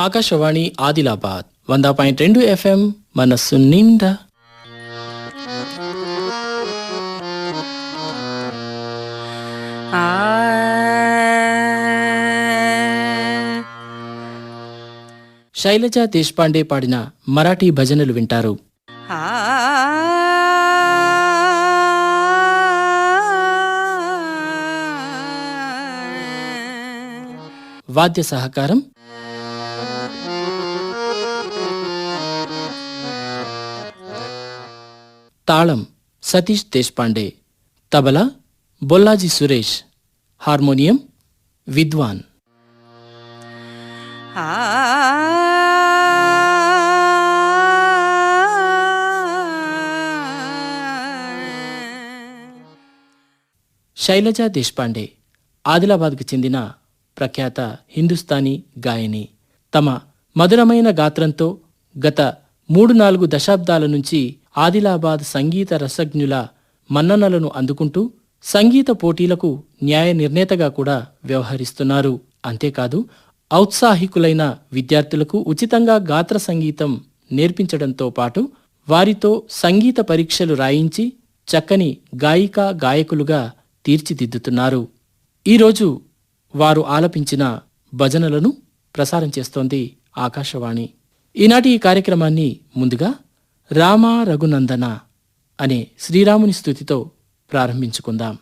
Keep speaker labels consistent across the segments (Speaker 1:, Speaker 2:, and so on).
Speaker 1: Akashvani Adilabad 100.2 FM మనస్సు నిండా. శైలజా దేశపాండే పాడిన మరాఠీ భజనలు వింటారు. వాద్య సహకారం తాళం సతీష్ దేశపాండే, తబలా బొల్లాజీ సురేష్, హార్మోనియం విద్వాన్. శైలజా దేశపాండే ఆదిలాబాద్కు చెందిన ప్రఖ్యాత హిందుస్థానీ గాయని. తమ మధురమైన గాత్రంతో గత 3-4 దశాబ్దాల నుంచి ఆదిలాబాద్ సంగీత రసజ్ఞుల మన్ననలను అందుకుంటూ సంగీత పోటీలకు న్యాయ నిర్ణేతగా కూడా వ్యవహరిస్తున్నారు. అంతేకాదు ఔత్సాహికులైన విద్యార్థులకు ఉచితంగా గాత్ర సంగీతం నేర్పించడంతో పాటు వారితో సంగీత పరీక్షలు రాయించి చక్కని గాయికా గాయకులుగా తీర్చిదిద్దుతున్నారు. ఈరోజు వారు ఆలపించిన భజనలను ప్రసారం చేస్తోంది ఆకాశవాణి. ఈనాటి ఈ కార్యక్రమాన్ని ముందుగా రామా రఘునందన అనే శ్రీరాముని స్తుతితో ప్రారంభించుకుందాం.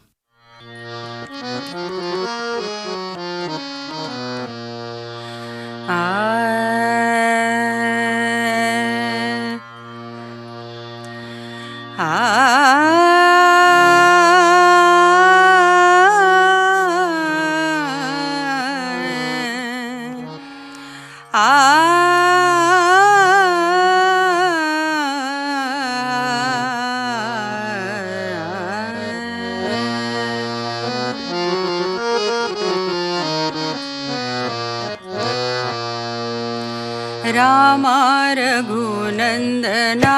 Speaker 2: रामा रघुनंदना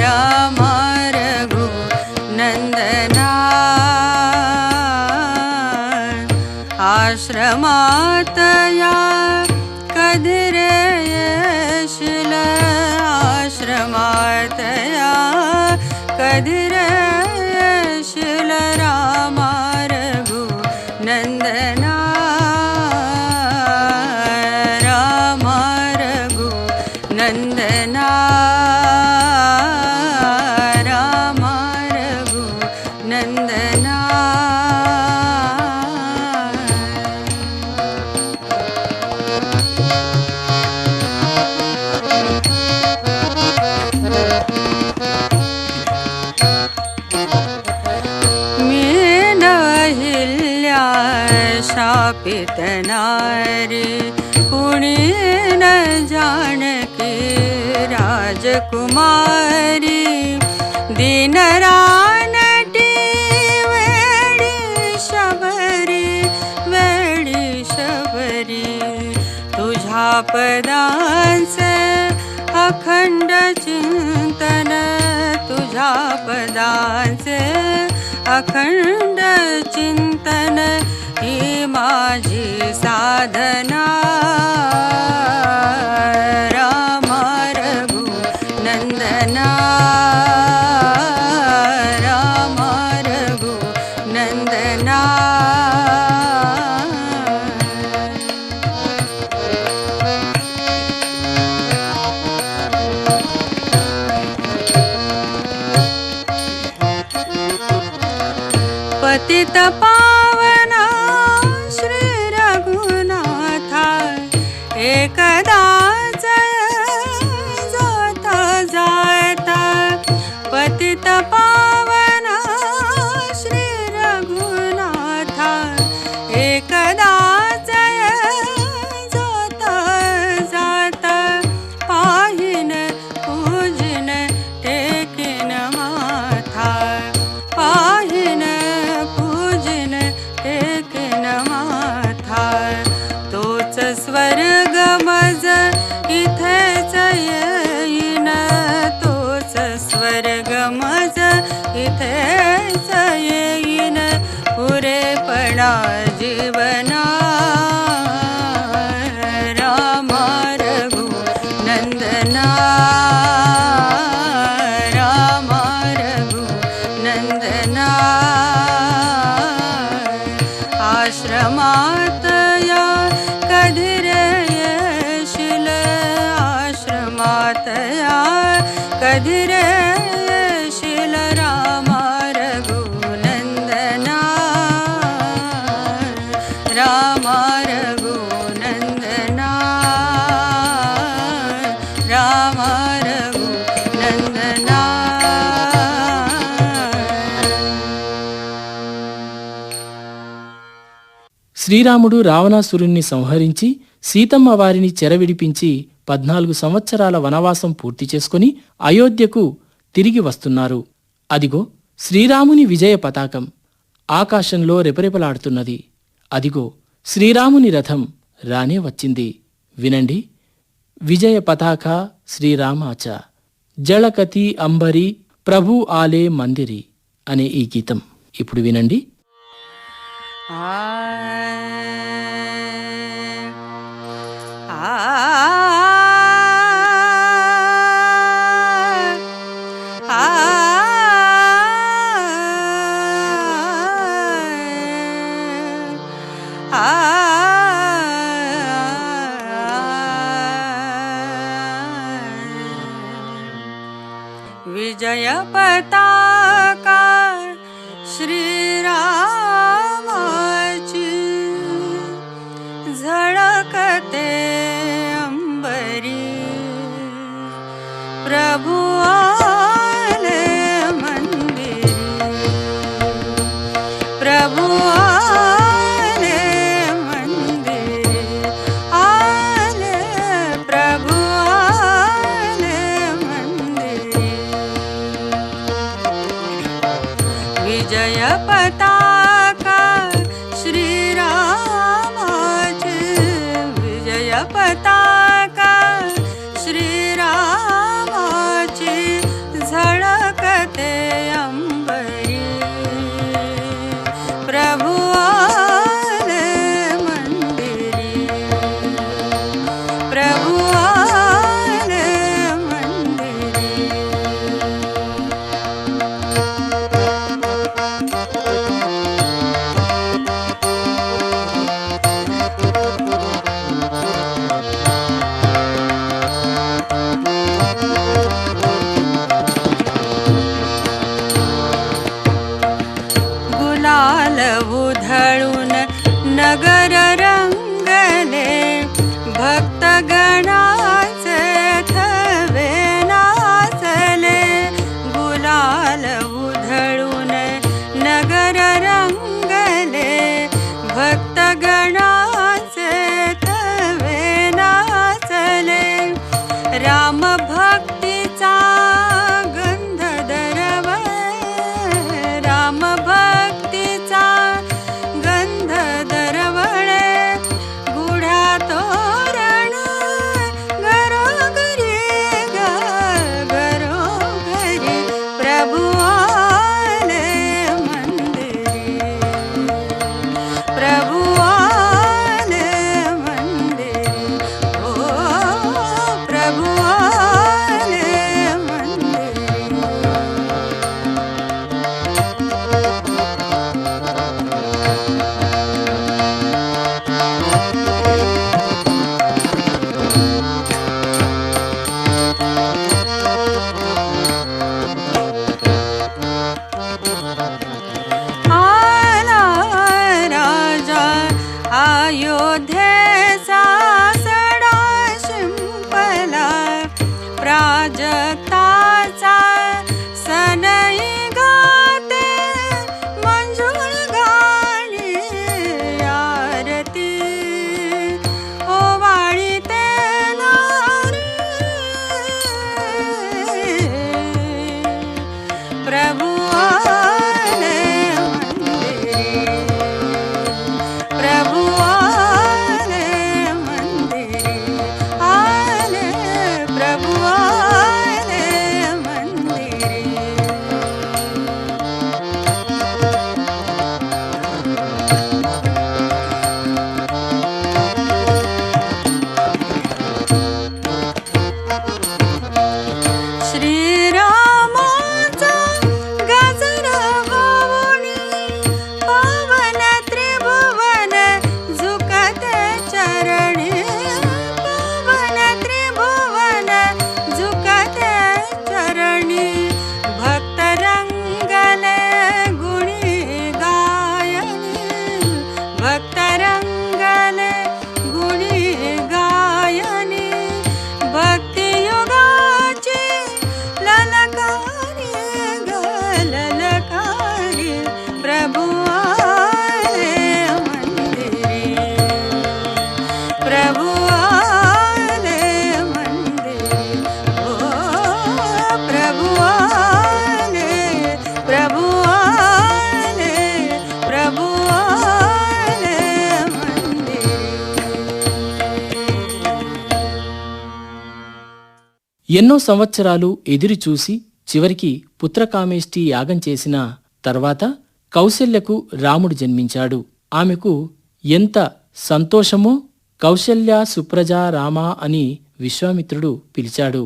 Speaker 2: रामा रघुनंदना आश्रमातया कधीर यशील आश्रमातया कधीर यशील रामा रघुनंदना नंदना रामा रघुनंदना. मीनहिल्या शापित नारी कुणी न जानकी राजकुमारी दीनरानटी वेडी शबरी तुझ्या पदांचे अखंड चिंतन तुझ्या पदांचे अखंड चिंतन ही माझी साधना. रामा रघुनंदना रामा रघुनंदना. पतित पावना श्री रघुनाथा एकदा जाता जाता पतित पावना श्री रघुनाथा एकदा जाता जाता पाहिन पूजिन टेकिन माथा पाहिन पूजिन टेकिन माथा तोच स्वर्ग मज इथेच येईन तोच स्वर्ग मज इथेच येईन पुरेपणा जीवना. आश्रमातया कधिरे येशील आश्रमातया कधिरे येशील रामा रघुनंदना रामा रघुनंदना रामा रघुनंदना.
Speaker 1: శ్రీరాముడు రావణాసురుణ్ణి సంహరించి సీతమ్మ వారిని చెరవిడిపించి 14 సంవత్సరాల వనవాసం పూర్తి చేసుకుని అయోధ్యకు తిరిగి వస్తున్నారు. అదిగో శ్రీరాముని విజయ పతాకం ఆకాశంలో రెపరెపలాడుతున్నది. అదిగో శ్రీరాముని రథం రానే వచ్చింది. వినండి. విజయ పతాక శ్రీరామాచ జళకతి అంబరి ప్రభు ఆలే మందిరి అనే ఈ గీతం ఇప్పుడు వినండి.
Speaker 2: विजय पताका श्रीरामाची झळकते अंबरी प्रभु आले मंदिरी प्रभु आले मंदिरी आले प्रभु आले मंदिरी. विजय पताका श्रीरामाची विजय पताका श्रीरामाची झळकते अंबरी प्रभु आले मंदिरी प्रभु आले मंदिरी. गुलाल उधळून नगर रंगले भक्तगणाचे थवे नाचले. गुलाल उधळून नगर रंगले भक्तगणाचे थवे नाचले. राम भक्तीचा गंध दरवळे राम भक्तीचा गंध
Speaker 1: ఎన్నో సంవత్సరాలు ఎదురుచూసి చివరికి పుత్రకామేష్టి యాగం చేసిన తర్వాత కౌసల్యకు రాముడు జన్మించాడు. ఆమెకు ఎంత సంతోషమో కౌసల్య సుప్రజా రామ అని విశ్వామిత్రుడు పిలిచాడు.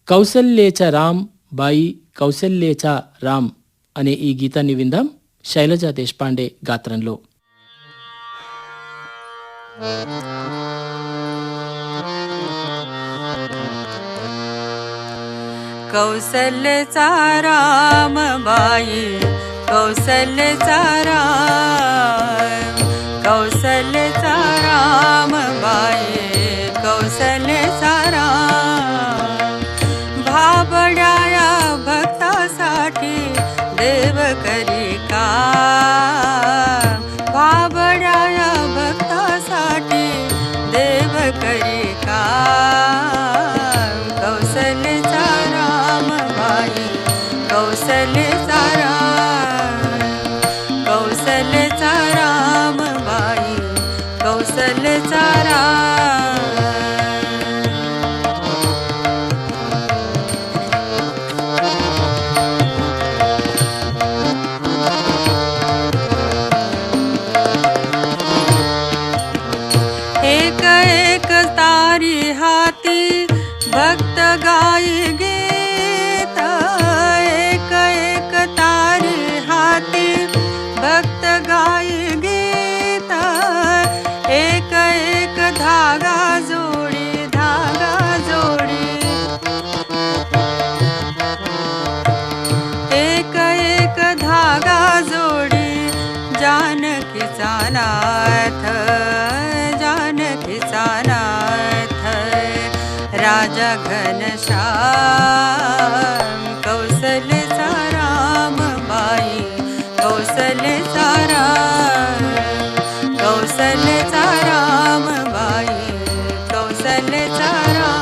Speaker 1: కౌసల్యేచ రామ్ బాయి కౌసల్యేచ రామ్ అనే ఈ గీతాన్ని విందాం శైలజా దేశపాండే గాత్రంలో.
Speaker 2: कौसल्याचा राम बाई कौसल्याचा राम कौसल्याचा राम बाई कौसल्याचा राम भाबड्या भक्तासाठी देव करी काम भाबड्या भक्तासाठी देव करी काम कौसल्याचा कौसल्याचा राम कौसल्याचा राम बाई कौसल्याचा राम एक एक तारी हाती भक्त गाई गीत एक एक तारी हाती भक्त गाई गीत एक एक धागा जोडी एक एक धागा जोडी जानकीचा नाथ राजा घनश्याम कौसल्याचा राम बाई कौसल्याचा राम कौसल्याचा राम बाई कौसल्याचा राम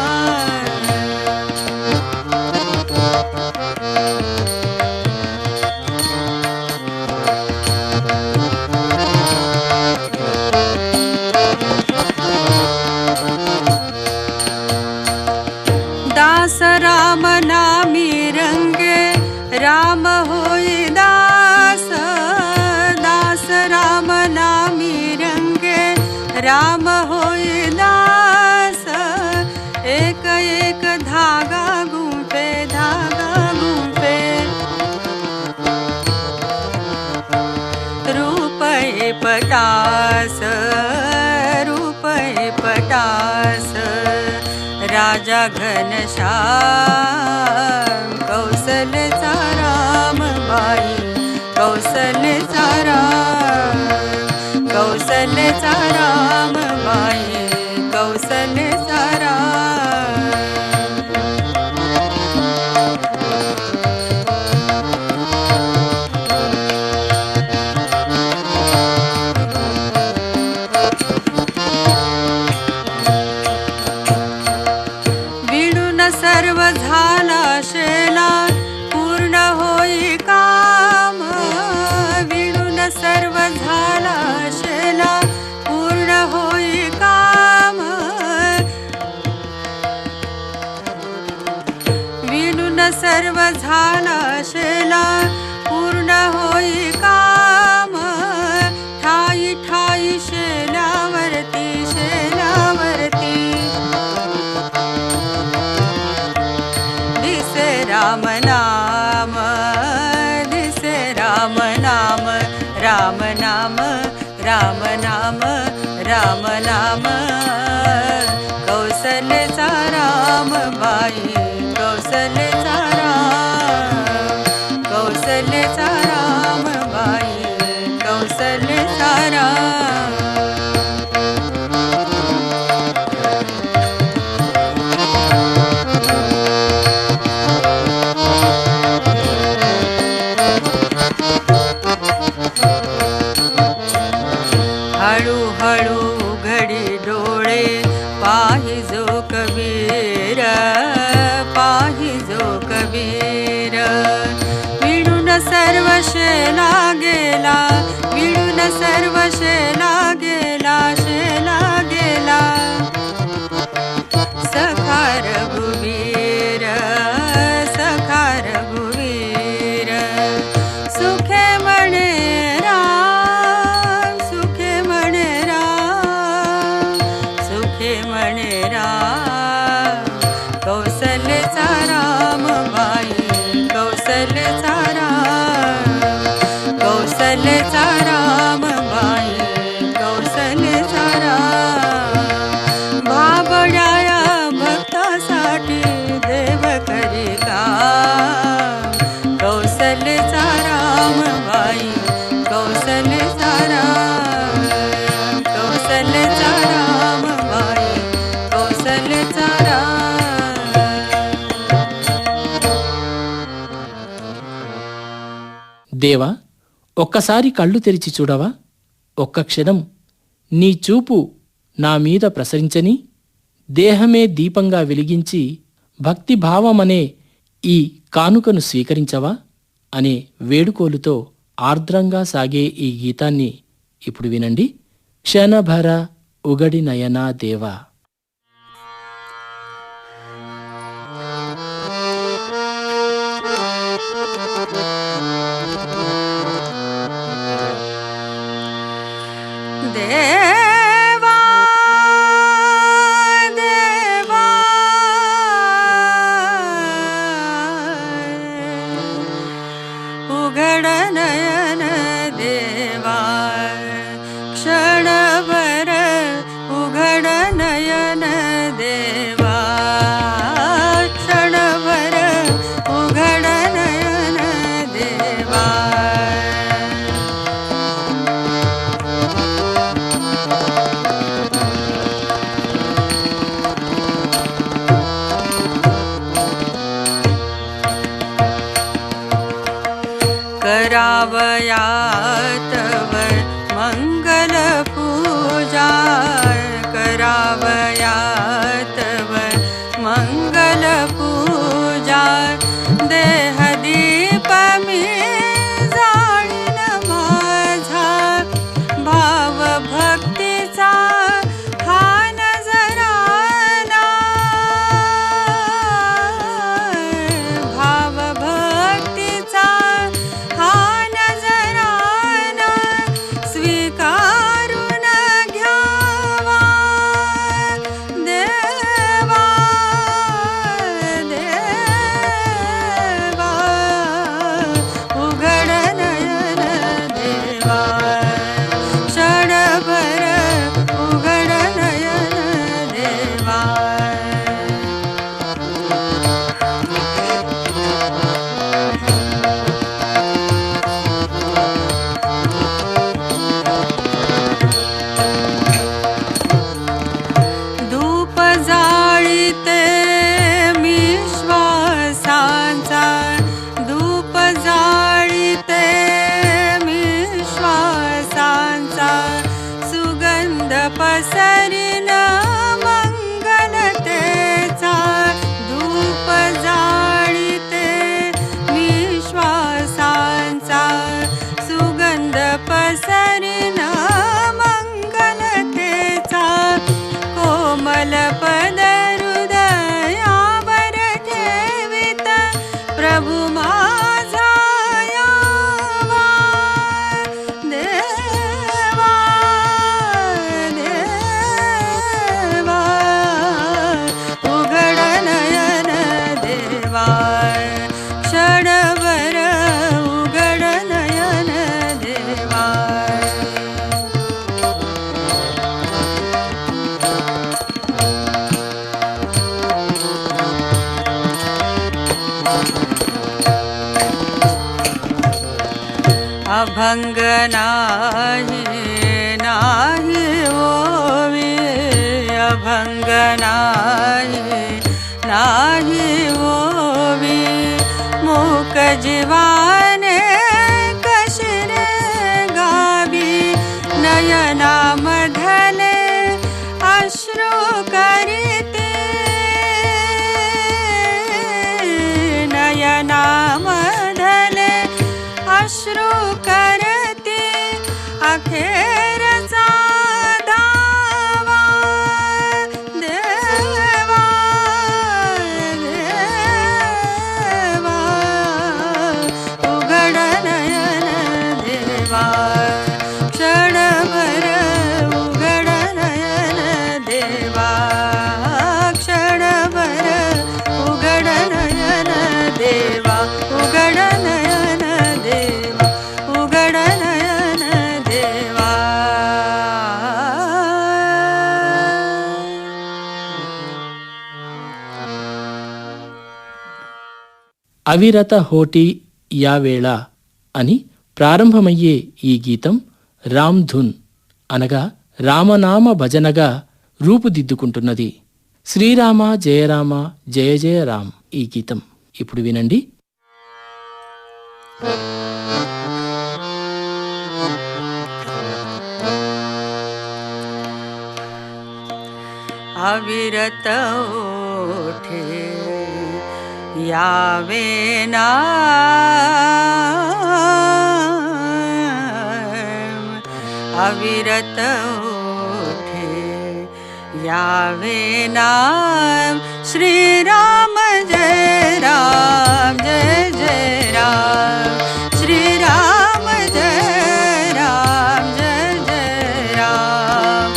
Speaker 2: दास राम नामी रंगे राम होई दास दास राम नामी रंगे राम होई दास एक एक धागा गुंफे रूपये पटास राजा घनश्याम कौसल्याचा राम बाई कौसल्याचा राम कौसल्याचा राम बाई कौसल्याचा राम सर्व झाला शेला पूर्ण होई काम विणून सर्व झाला शेला पूर्ण होई काम विणून सर्व झाला शेला पूर्ण होई काम ठाई ठाई शेलावरती राम नाम दिसे राम नाम राम नाम राम नाम राम नाम कौसल्याचा राम बाई कौसल्याचा राम कौसल्याचा राम बाई कौसल्याचा राम हळू हळू घडी डोळे पाहिजो कबीर विणून सर्व शेला गेला विणून सर्व शेला गेला सखा रघुवीर
Speaker 1: దేవా, ఒక్కసారి కళ్ళు తెరిచి చూడవా? ఒక్క క్షణం నీ చూపు నా మీద ప్రసరించని, దేహమే దీపంగా వెలిగించి భక్తిభావమనే ఈ కానుకను స్వీకరించవా అనే వేడుకోలుతో ఆర్ద్రంగా సాగే ఈ గీతాన్ని ఇప్పుడు వినండి. క్షణభర ఉగడి నయనా దేవా.
Speaker 2: దేవా దేవా ఉగడ నయన దేవా క్షణభర ఉగడ నయన దేవా క్షణభర ఉగడ నయన దేవా. करावया तव मंगल पूजा करावया तव मंगल पूजा देह दीप मी जाळीन माझा भाव भक्तीचा हा नजराना भाव भक्तीचा हा नजराना स्वीकारून घ्यावा देवा देवा उघड नयन देवा क्षणभर उघड नयन देवा. धूप जाळीते मी श्वासांचा धूप जाळीते मी श्वासांचा सुगंध पसरीन मंगलतेचा धूप जाळीते मी श्वासांचा सुगंध पसरीन मंगलतेचा कोमल पद हृदयावर ठेवित प्रभु माझा यावा देवा देवा उघड नयन देवा क्षणभर उघड नयन देवा. अभंग नाही नाही ओवी अभंग नाही नाही ओवी मूक जीवाने कशिरे गावी नयनामधले अश्रू करीते नयनामधले अश्रू करते अखेरचा दावा देवा देवा उघड नयन देवा क्षणभर उघड नयन देवा क्षणभर उघड नयन देवा उघड नयन देवा उघड नयन देवा.
Speaker 1: అవిరత హోటి యావేళ అని ప్రారంభమయ్యే ఈ గీతం రామ్ ధున్ అనగా రామనామ భజనగా రూపుదిద్దుకుంటున్నది. శ్రీరామ జయరామ జయ జయ రామ్ ఈ గీతం ఇప్పుడు వినండి.
Speaker 2: अविरत ओठे यावे नाम, अविरत ओठे यावे नाम. श्री राम जय राम जय जय राम, श्री राम जय राम जय जय राम.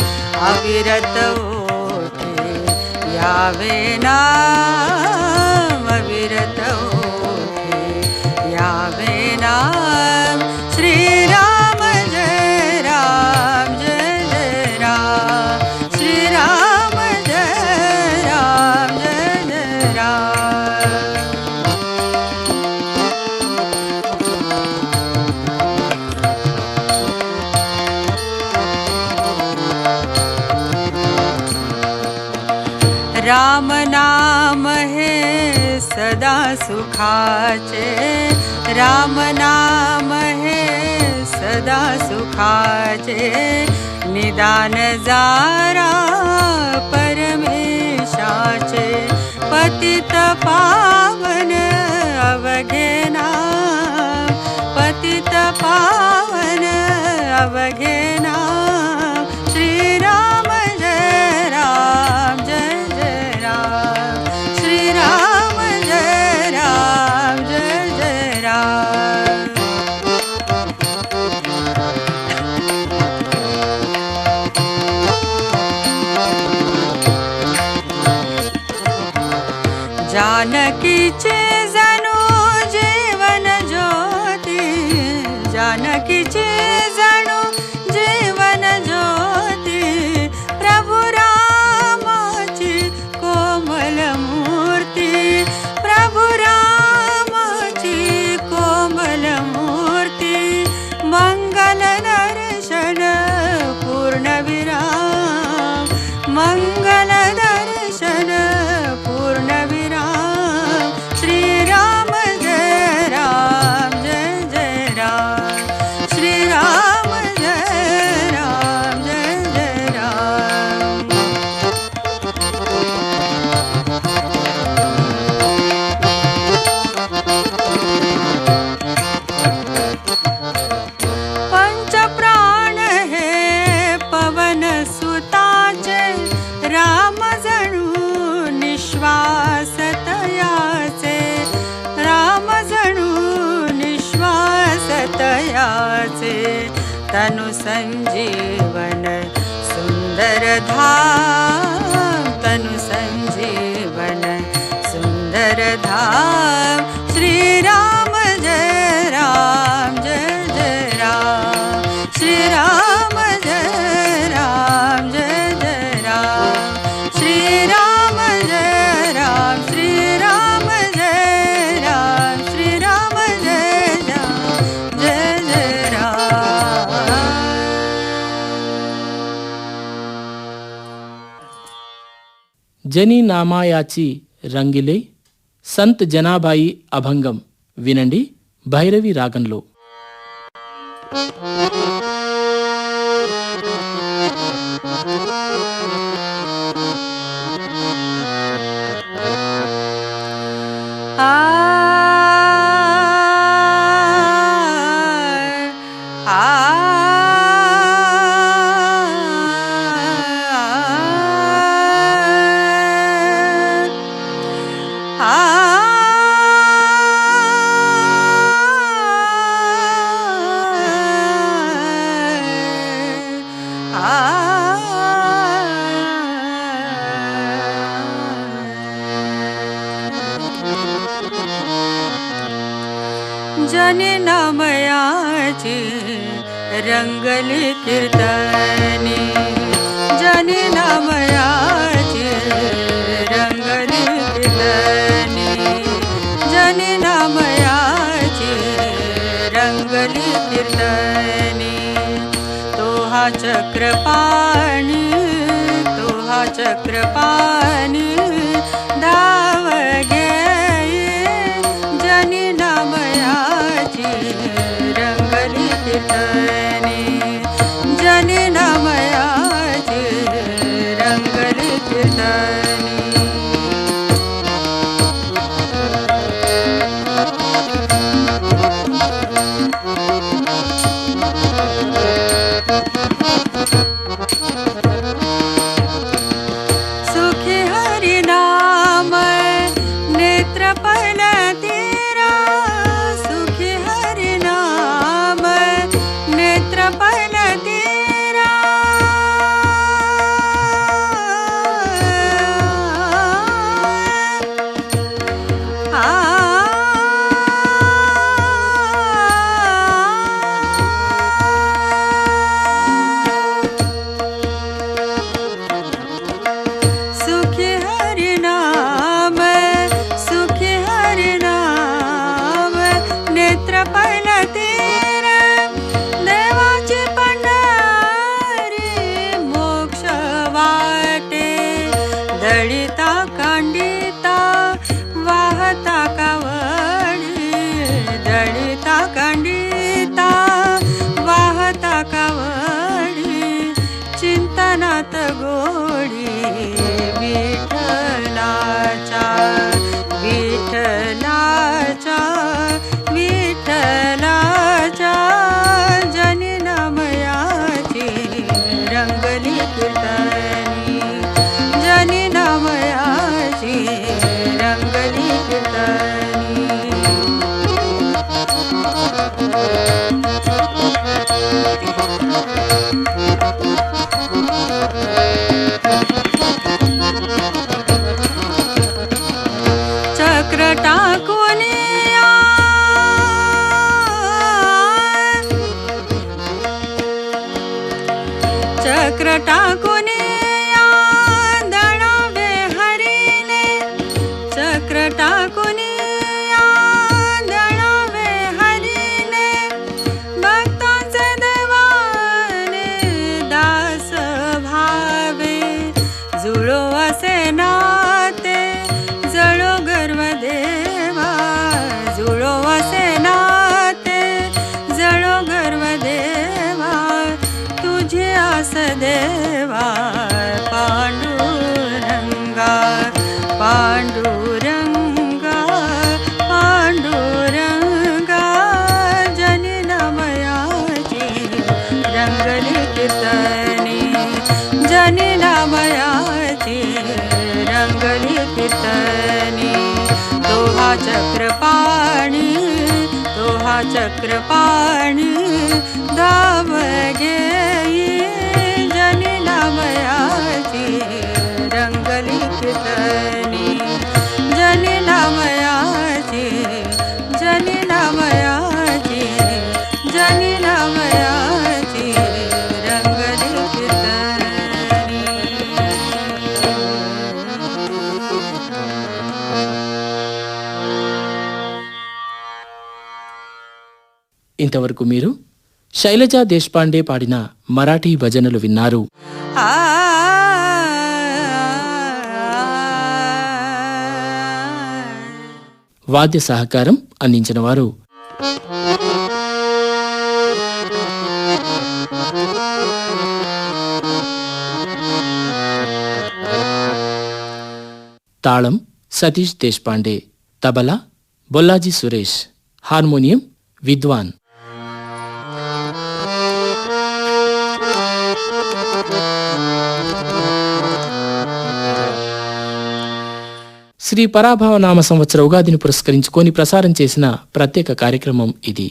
Speaker 2: अविरत ओठे यावे नाम, अविरत ओठे यावे नाम. श्री राम जय राम जय जय राम, श्री राम जय राम जय जय राम. राम नाम हे सदा सुखाचे, राम नाम हे सदा सुखाचे. निदान जारा परमेशाचे, पतित पावन अवघे नाम, पतित पावन अवघे नाम. श्री राम जय राम जय जय राम, श्री राम जय राम जय जय राम. जानकीचे जणू जीवन ज्योती, जानकीचे जणू जीवन ज्योती. प्रभु रामाची कोमल मूर्ती, प्रभु रामाची कोमल मूर्ती. मंगल दर्शन पूर्ण विराम, मंगल दर्शन पूर्ण विराम. श्री राम जय राम जय जय राम, श्री राम जय राम जय जय राम. पंचप्राण हे पवन सुताचे, राम जणू निश्वास तयाचे, राम जणू निश्वास तयाचे. तनु संजीवन सुंदर धाम, तनु संजीवन सुंदर धाम. श्री राम जय राम जय जय राम, श्री राम जय राम जय जय राम, श्री राम जय राम, श्री राम जय राम, श्री राम जय राम जय जय राम.
Speaker 1: జని నామాయాచి రంగిలే సంత్ జనాబాయి అభంగం వినండి భైరవి రాగంలో.
Speaker 2: आ आ जननामयाची रंगली कीर्तनी, जननामयाची रंगली कीर्तनी, जननामयाची रंगली कीर्तनी. तो हा चक्रपाणी, तो हा चक्रपाणी धाव घे जननामयाची रंगली कीर्तनी, जननामयाची रंगली कीर्तनी. सुखी हरि नाम नेत्र पलतीरा, सुखी हरि नाम नेत्र पलतीरा. सुखी हरि नाम, सुखी हरि नाम नेत्र पलतीरा. देवाची पंढरी मोक्ष वाटे, दळिता कांडिता वाहता कावडी, दळिता कांडिता वाहता कावडी. चिंतनात गोडी विठ्ठलाच्या, विठ्ठलाच्या, विठ्ठलाच्या. जनी नामयाची रंगली कीर्तनी, जनी नामयाची रंगली कीर्तनी. चक्र टाकून या, चक्र टाकून या दळावे हरीने, चक्र टाकून या दळावे हरीने. भक्तांचे देवाने दास भावे, जुळो असे नाते जळो गर्व देवा, जुळो असे नाते जळो गर्व देवा. तुझी आस देवा पांडुरंगा, पांडुरंगा, पांडुरंगा. जनी नामयाची रंगली कीर्तनी, जनी नामयाची रंगली कीर्तनी. तो हा चक्रपाणी, तो हा चक्रपाणी धाव घेई. जनी नामयाची रंगली कीर्तनी, जनी नामयाची, जनी नामयाची, जनी नामयाची रंगली कीर्तनी.
Speaker 1: ఇంతవరకు మీరు శైలజా దేశపాండే పాడిన మరాఠీ భజనలు విన్నారు.
Speaker 2: ఆ
Speaker 1: వాద్య సహకారం అందించిన వారు తాళం సతీష్ దేశపాండే, తబలా బొల్లాజీ సురేష్, హార్మోనియం విద్వాన్. శ్రీ పరాభవ నామ సంవత్సర ఉగాదిని పురస్కరించుకొని ప్రసారం చేసిన ప్రత్యేక కార్యక్రమం ఇది.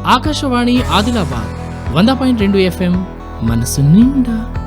Speaker 1: ఆకాశవాణి ఆదిలాబాద్ 100.2 FM మనసు నిండా.